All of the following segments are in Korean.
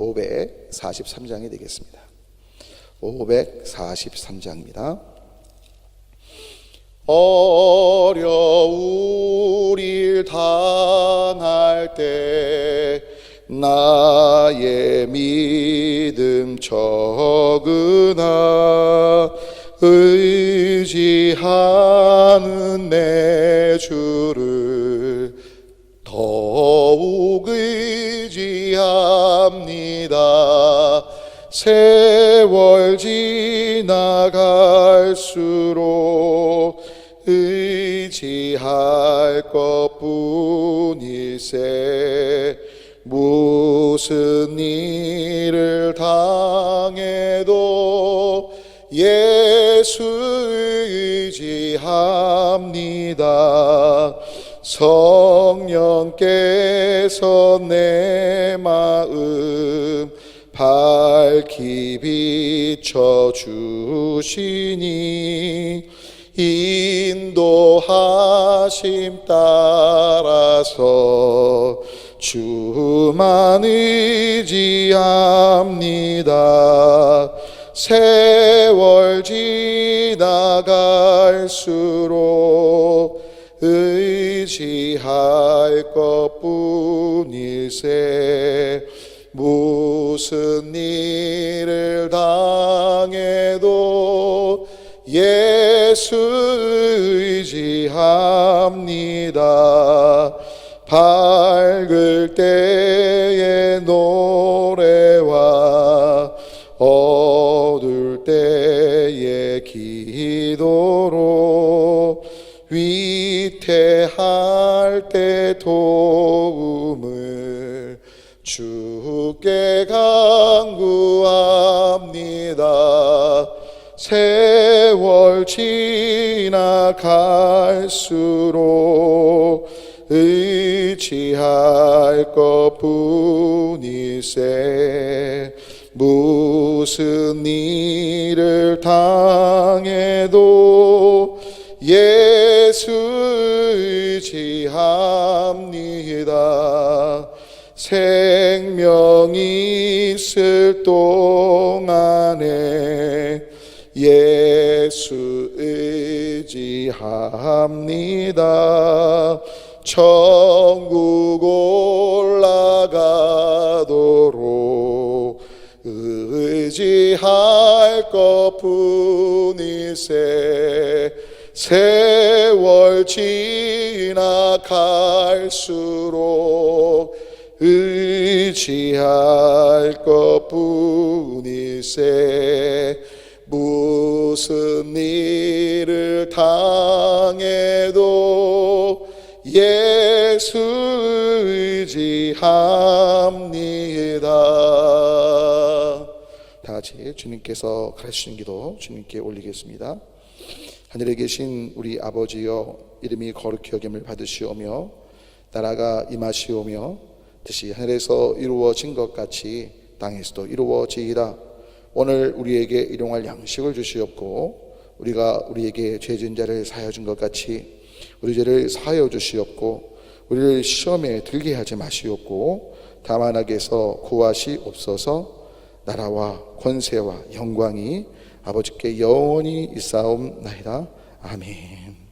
543장이 되겠습니다. 543장입니다. 어려울 일 당할 때 나의 믿음 적으나 의지하는 내 주를 더욱 의지합니다. 세월 지나갈수록 의지할 것뿐일세. 무슨 일을 당해도 예수 의지합니다. 성령께서 내 마음 밝히 비춰주시니 인도하심 따라서 주만 의지합니다. 세월 지나갈수록 의지할 것뿐일세. 무슨 일을 당해도 예수 의지합니다. 밝을 때의 노래와 어두울 때의 기도로 위태할 때 도움을 주께 간구합니다. 세월 지나갈수록 의지할 것뿐일세. 무슨 일을 당해도 예수 의지합니다. 생명이 있을 동안에 예수 의지합니다. 천국 올라가도록 의지할 것뿐일세. 세월 지나갈수록 의지할 것뿐일세. 무슨 일을 당해도 예수 의지합니다. 다 같이 주님께서 가르치신 기도 주님께 올리겠습니다. 하늘에 계신 우리 아버지여, 이름이 거룩히 여김을 받으시오며 나라가 임하시오며 뜻이 하늘에서 이루어진 것 같이 땅에서도 이루어지이다. 오늘 우리에게 일용할 양식을 주시옵고 우리가 우리에게 죄 지은 자를 사하여 준 것 같이 우리 죄를 사하여 주시옵고 우리를 시험에 들게 하지 마시옵고 다만 악에서 구하시옵소서. 나라와 권세와 영광이 아버지께 영원히 있사옵나이다. 아멘.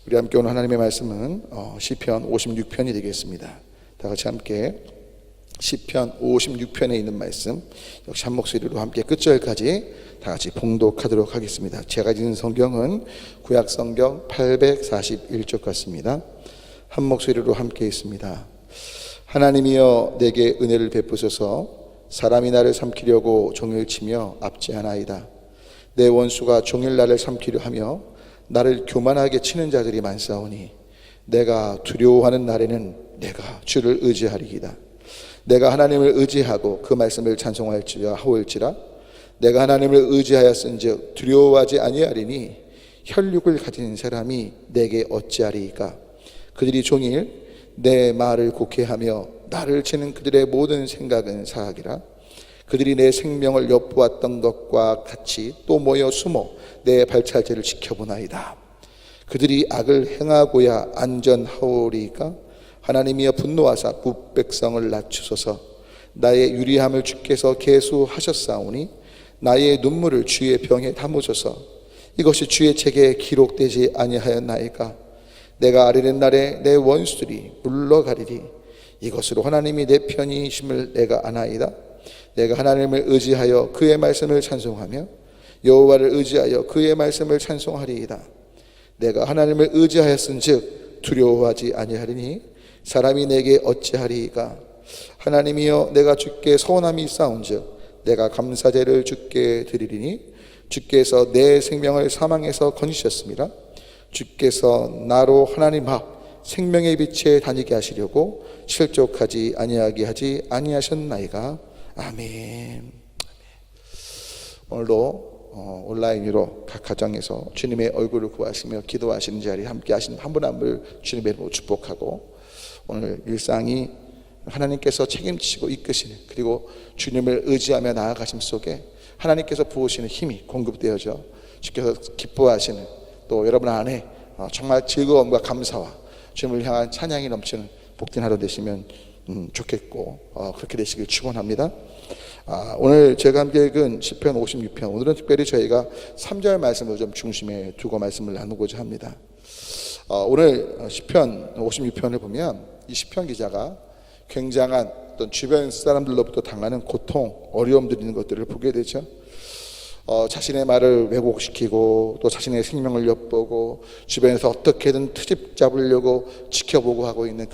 우리 함께 오늘 하나님의 말씀은 시편 56편이 되겠습니다. 다 같이 함께 시편 56편에 있는 말씀 역시 한 목소리로 함께 끝절까지 다 같이 봉독하도록 하겠습니다. 제가 읽은 성경은 구약성경 841쪽 같습니다. 한 목소리로 함께 있습니다. 하나님이여 내게 은혜를 베푸소서. 사람이 나를 삼키려고 종일 치며 압제하나이다. 내 원수가 종일 나를 삼키려 하며 나를 교만하게 치는 자들이 많사오니 내가 두려워하는 날에는 내가 주를 의지하리이다. 내가 하나님을 의지하고 그 말씀을 찬송하올지라. 내가 하나님을 의지하였은즉 두려워하지 아니하리니 혈육을 가진 사람이 내게 어찌하리이까. 그들이 종일 내 말을 곡해하며 나를 치는 그들의 모든 생각은 사악이라. 그들이 내 생명을 엿보았던 것과 같이 또 모여 숨어 내 발찰제를 지켜보나이다. 그들이 악을 행하고야 안전하오리이까. 하나님이여 분노하사 북백성을 낮추소서. 나의 유리함을 주께서 계수하셨사오니 나의 눈물을 주의 병에 담으소서. 이것이 주의 책에 기록되지 아니하였나이까. 내가 아뢰는 날에 내 원수들이 물러가리리. 이것으로 하나님이 내 편이심을 내가 아나이다. 내가 하나님을 의지하여 그의 말씀을 찬송하며 여호와를 의지하여 그의 말씀을 찬송하리이다. 내가 하나님을 의지하였은즉 두려워하지 아니하리니 사람이 내게 어찌하리이까. 하나님이여, 내가 주께 서원함이 있사온즉 내가 감사제를 주께 드리리니 주께서 내 생명을 사망에서 건지셨습니다. 주께서 나로 하나님 앞 생명의 빛에 다니게 하시려고 실족하지 아니하게 하지 아니하셨나이가. 아멘. 오늘도 온라인으로 각 가정에서 주님의 얼굴을 구하시며 기도하시는 자리에 함께 하시는 한 분 한 분 주님의 이름으로 축복하고, 오늘 일상이 하나님께서 책임지시고 이끄시는, 그리고 주님을 의지하며 나아가심 속에 하나님께서 부으시는 힘이 공급되어져 주께서 기뻐하시는, 또 여러분 안에 정말 즐거움과 감사와 주님을 향한 찬양이 넘치는 복된 하루 되시면 좋겠고, 그렇게 되시길 축원합니다. 오늘 제가 함께 읽은 시편 56편, 오늘은 특별히 저희가 3절 말씀을 좀 중심에 두고 말씀을 나누고자 합니다. 오늘 시편 56편을 보면 이 시편 기자가 굉장한 어떤 주변 사람들로부터 당하는 고통, 어려움들 있는 것들을 보게 되죠. 자신의 말을 왜곡시키고 또 자신의 생명을 엿보고 주변에서 어떻게든 트집 잡으려고 지켜보고 하고 있는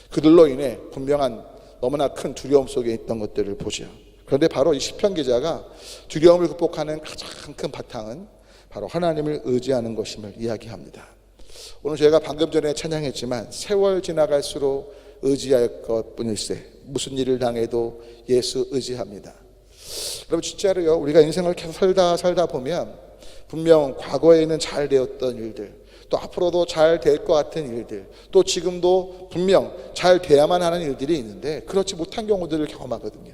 그들로 인해 분명한 너무나 큰 두려움 속에 있던 것들을 보죠. 그런데 바로 이 시편 기자가 두려움을 극복하는 가장 큰 바탕은 바로 하나님을 의지하는 것임을 이야기합니다. 오늘 저희가 방금 전에 찬양했지만 세월 지나갈수록 의지할 것뿐일세 무슨 일을 당해도 예수 의지합니다. 여러분, 진짜로요, 우리가 인생을 계속 살다 보면 분명 과거에는 잘 되었던 일들, 또 앞으로도 잘 될 것 같은 일들, 또 지금도 분명 잘 돼야만 하는 일들이 있는데 그렇지 못한 경우들을 경험하거든요.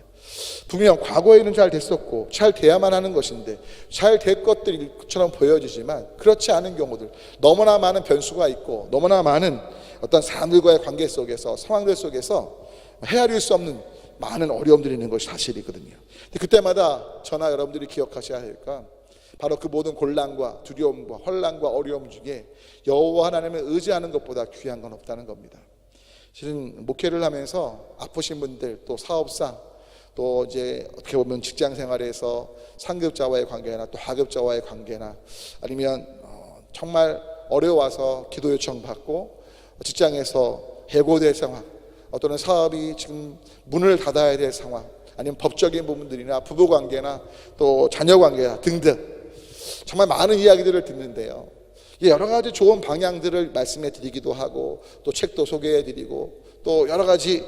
분명 과거에는 잘 됐었고 잘 돼야만 하는 것인데 잘 될 것들처럼 보여지지만 그렇지 않은 경우들, 너무나 많은 변수가 있고 너무나 많은 어떤 사람들과의 관계 속에서, 상황들 속에서 헤아릴 수 없는 많은 어려움들이 있는 것이 사실이거든요. 그때마다 저나 여러분들이 기억하셔야 할 건 바로 그 모든 곤란과 두려움과 혼란과 어려움 중에 여호와 하나님을 의지하는 것보다 귀한 건 없다는 겁니다. 실은 목회를 하면서 아프신 분들, 또 사업상, 또 이제 어떻게 보면 직장 생활에서 상급자와의 관계나 또 하급자와의 관계나, 아니면 정말 어려워서 기도 요청 받고 직장에서 해고될 상황, 어떤 사업이 지금 문을 닫아야 될 상황, 아니면 법적인 부분들이나 부부관계나 또 자녀관계나 등등 정말 많은 이야기들을 듣는데요, 여러 가지 좋은 방향들을 말씀해 드리기도 하고 또 책도 소개해 드리고 또 여러 가지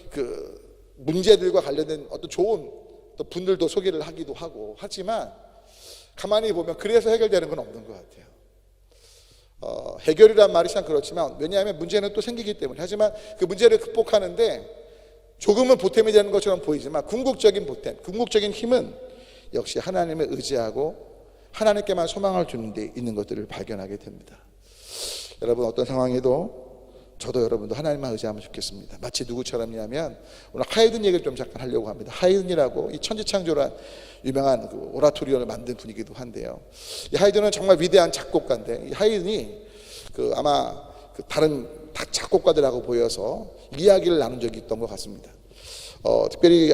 그 문제들과 관련된 어떤 좋은 또 분들도 소개를 하기도 하고 하지만 가만히 보면 그래서 해결되는 건 없는 것 같아요. 해결이란 말이 참 그렇지만, 왜냐하면 문제는 또 생기기 때문에. 하지만 그 문제를 극복하는데 조금은 보탬이 되는 것처럼 보이지만 궁극적인 보탬, 궁극적인 힘은 역시 하나님을 의지하고 하나님께만 소망을 두는 데 있는 것들을 발견하게 됩니다. 여러분, 어떤 상황에도 저도 여러분도 하나님만 의지하면 좋겠습니다. 마치 누구처럼이냐면, 오늘 하이든 얘기를 좀 잠깐 하려고 합니다. 하이든이라고 이 천지창조란 유명한 그 오라토리오를 만든 분이기도 한데요, 이 하이든은 정말 위대한 작곡가인데, 이 하이든이 아마 다른 작곡가들하고 보여서 이야기를 나눈 적이 있던 것 같습니다. 특별히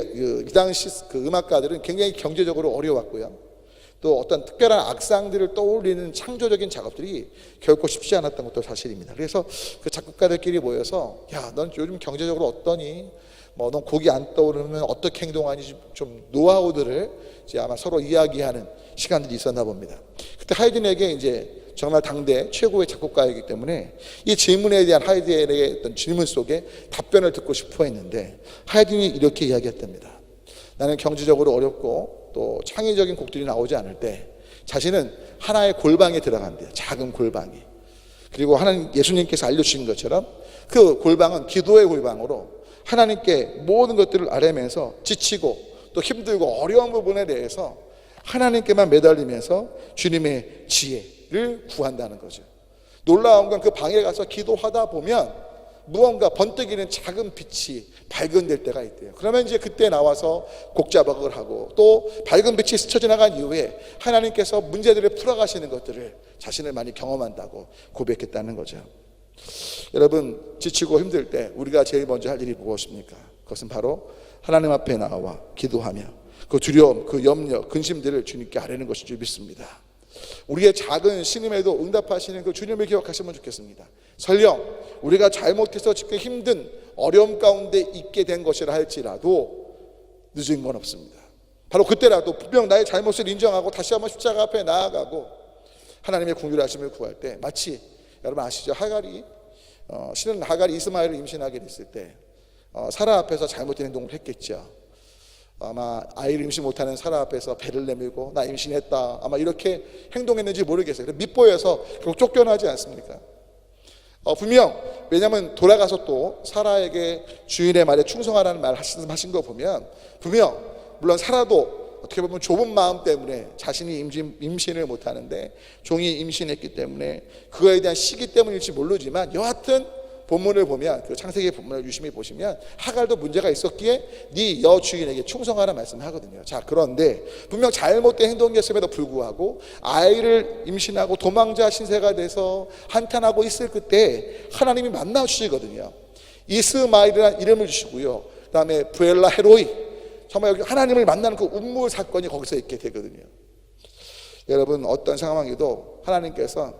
이 당시 그 음악가들은 굉장히 경제적으로 어려웠고요, 또 어떤 특별한 악상들을 떠올리는 창조적인 작업들이 결코 쉽지 않았던 것도 사실입니다. 그래서 그 작곡가들끼리 모여서, 야, 넌 요즘 경제적으로 어떠니? 넌 곡이 안 떠오르면 어떻게 행동하니? 좀 노하우들을 이제 아마 서로 이야기하는 시간들이 있었나 봅니다. 그때 하이든에게 이제 정말 당대 최고의 작곡가이기 때문에 이 질문에 대한 하이든의 어떤 질문 속에 답변을 듣고 싶어 했는데, 하이든이 이렇게 이야기했답니다. 나는 경제적으로 어렵고 또 창의적인 곡들이 나오지 않을 때 자신은 하나의 골방에 들어간대요. 작은 골방이. 그리고 하나님, 예수님께서 알려주신 것처럼 그 골방은 기도의 골방으로 하나님께 모든 것들을 아뢰면서 지치고 또 힘들고 어려운 부분에 대해서 하나님께만 매달리면서 주님의 지혜를 구한다는 거죠. 놀라운 건 그 방에 가서 기도하다 보면 무언가 번뜩이는 작은 빛이 발견될 때가 있대요. 그러면 이제 그때 나와서 곡자박을 하고 또 밝은 빛이 스쳐 지나간 이후에 하나님께서 문제들을 풀어가시는 것들을 자신을 많이 경험한다고 고백했다는 거죠. 여러분, 지치고 힘들 때 우리가 제일 먼저 할 일이 무엇입니까? 그것은 바로 하나님 앞에 나와 기도하며 그 두려움, 그 염려, 근심들을 주님께 아뢰는 것인 줄 믿습니다. 우리의 작은 신음에도 응답하시는 그 주님을 기억하시면 좋겠습니다. 설령 우리가 잘못해서 지금 힘든 어려움 가운데 있게 된 것이라 할지라도 늦은 건 없습니다. 바로 그때라도 분명 나의 잘못을 인정하고 다시 한번 십자가 앞에 나아가고 하나님의 긍휼하심을 구할 때, 마치 여러분 아시죠? 하갈이 신은 하갈이 이스마엘을 임신하게 됐을 때 사라 앞에서 잘못된 행동을 했겠죠. 아마 아이를 임신 못하는 사라 앞에서 배를 내밀고 나 임신했다, 아마 이렇게 행동했는지 모르겠어요. 밑보여서 결국 쫓겨나지 않습니까? 분명, 왜냐하면 돌아가서 또 사라에게 주인의 말에 충성하라는 말 하신 거 보면 분명, 물론 사라도 어떻게 보면 좁은 마음 때문에 자신이 임신을 못하는데 종이 임신했기 때문에 그거에 대한 시기 때문일지 모르지만, 여하튼 본문을 보면, 그 창세기 본문을 유심히 보시면 하갈도 문제가 있었기에 네 여주인에게 충성하라 말씀하거든요. 자, 그런데 분명 잘못된 행동이었음에도 불구하고 아이를 임신하고 도망자 신세가 돼서 한탄하고 있을 그때 하나님이 만나 주시거든요. 이스마엘이라는 이름을 주시고요, 그 다음에 부엘라 헤로이, 정말 여기 하나님을 만나는 그 운물 사건이 거기서 있게 되거든요. 여러분, 어떤 상황에도 하나님께서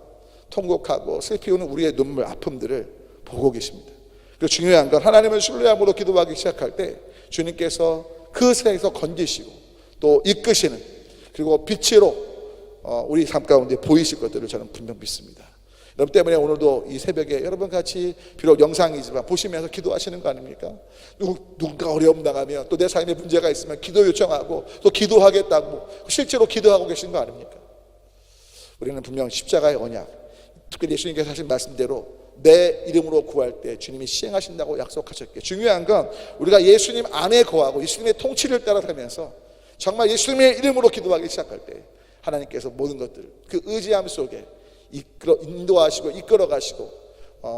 통곡하고 슬피우는 우리의 눈물, 아픔들을 보고 계십니다. 그리고 중요한 건 하나님을 신뢰함으로 기도하기 시작할 때 주님께서 그 세에서 건지시고 또 이끄시는, 그리고 빛으로 우리 삶 가운데 보이실 것들을 저는 분명 믿습니다. 여러분 때문에 오늘도 이 새벽에 여러분 같이 비록 영상이지만 보시면서 기도하시는 거 아닙니까? 누군가 어려움 당하면 또 내 삶에 문제가 있으면 기도 요청하고 또 기도하겠다고 실제로 기도하고 계신 거 아닙니까? 우리는 분명 십자가의 언약, 특별히 예수님께서 하신 말씀대로 내 이름으로 구할 때 주님이 시행하신다고 약속하셨기에, 중요한 건 우리가 예수님 안에 거하고 예수님의 통치를 따라가면서 정말 예수님의 이름으로 기도하기 시작할 때 하나님께서 모든 것들을 그 의지함 속에 인도하시고 이끌어 가시고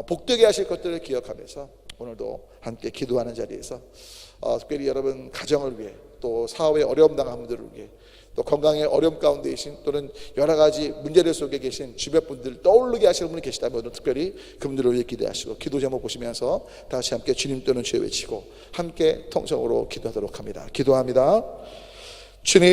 복되게 하실 것들을 기억하면서 오늘도 함께 기도하는 자리에서 특별히 여러분 가정을 위해, 또 사업에 어려움 당한 분들을 위해, 또 건강에 어려움 가운데 계신, 또는 여러 가지 문제들 속에 계신 주변 분들 떠오르게 하시는 분이 계시다면 오늘 특별히 그분들을 위해 기도하시고, 기도 제목 보시면서 다시 함께 주님 또는 주여 외치고 함께 통성으로 기도하도록 합니다. 기도합니다. 주님,